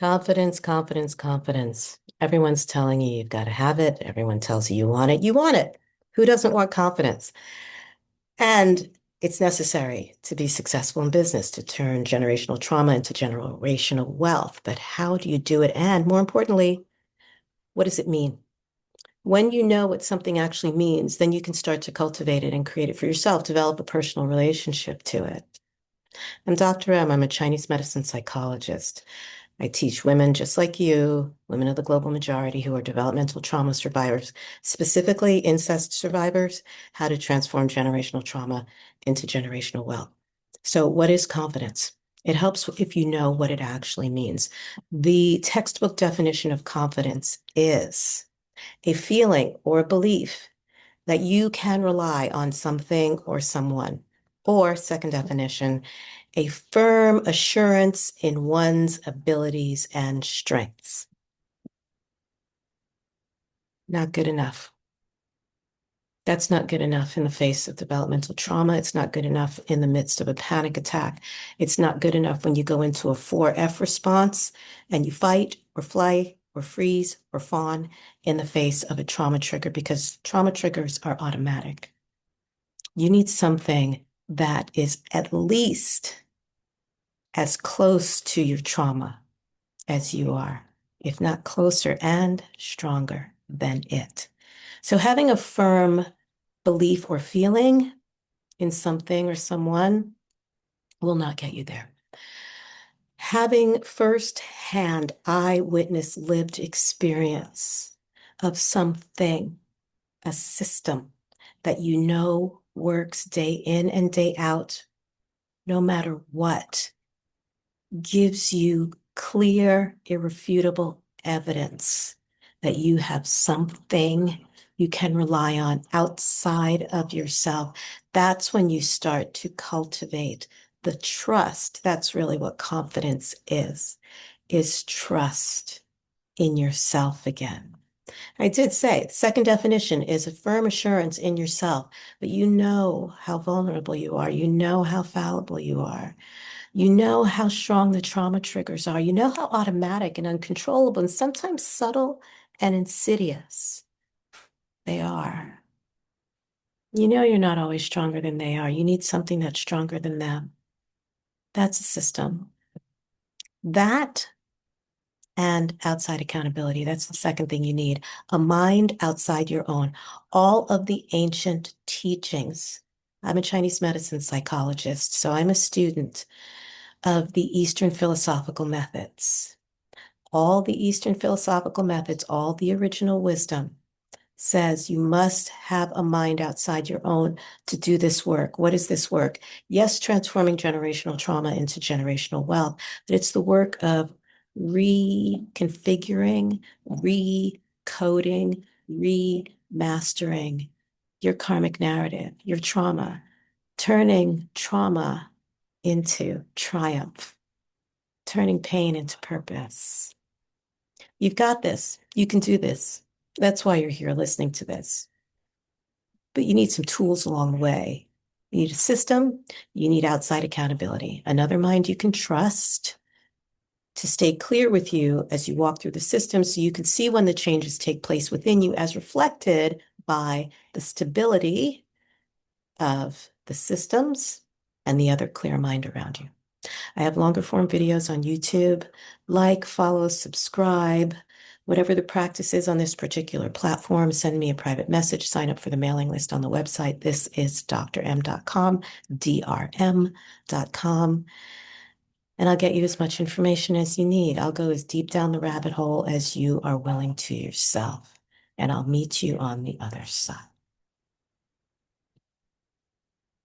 Confidence, confidence, confidence. Everyone's telling you you've got to have it. Everyone tells you you want it. You want it. Who doesn't want confidence? And it's necessary to be successful in business, to turn generational trauma into generational wealth. But how do you do it? And more importantly, what does it mean? When you know what something actually means, then you can start to cultivate it and create it for yourself, develop a personal relationship to it. I'm Dr. M. I'm a Chinese medicine psychologist. I teach women just like you, women of the global majority who are developmental trauma survivors, specifically incest survivors, how to transform generational trauma into generational wealth. So, what is confidence? It helps if you know what it actually means. The textbook definition of confidence is a feeling or a belief that you can rely on something or someone. Or, second definition, a firm assurance in one's abilities and strengths. Not good enough. That's not good enough in the face of developmental trauma. It's not good enough in the midst of a panic attack. It's not good enough when you go into a 4F response and you fight or fly or freeze or fawn in the face of a trauma trigger, because trauma triggers are automatic. You need something that is at least as close to your trauma as you are, if not closer and stronger than it. So having a firm belief or feeling in something or someone will not get you there. Having firsthand eyewitness lived experience of something, a system that you know works day in and day out, no matter what, gives you clear, irrefutable evidence that you have something you can rely on outside of yourself. That's when you start to cultivate the trust. That's really what confidence is trust in yourself again. I did say the second definition is a firm assurance in yourself, but you know how vulnerable you are. You know how fallible you are. You know how strong the trauma triggers are. You know how automatic and uncontrollable and sometimes subtle and insidious they are. You know you're not always stronger than they are. You need something that's stronger than them. That's a system. That and outside accountability. That's the second thing you need. A mind outside your own. All of the ancient teachings. I'm a Chinese medicine psychologist, so I'm a student of the Eastern philosophical methods. All the Eastern philosophical methods, all the original wisdom says you must have a mind outside your own to do this work. What is this work? Yes, transforming generational trauma into generational wealth, but it's the work of reconfiguring, recoding, remastering your karmic narrative, your trauma, turning trauma into triumph, turning pain into purpose. You've got this. You can do this. That's why you're here listening to this. But you need some tools along the way. You need a system. You need outside accountability. Another mind you can trust to stay clear with you as you walk through the system so you can see when the changes take place within you as reflected by the stability of the systems and the other clear mind around you. I have longer form videos on YouTube. Like, follow, subscribe, whatever the practice is on this particular platform. Send me a private message. Sign up for the mailing list on the website. ThisIsDrM.com, drm.com. And I'll get you as much information as you need. I'll go as deep down the rabbit hole as you are willing to yourself. And I'll meet you on the other side.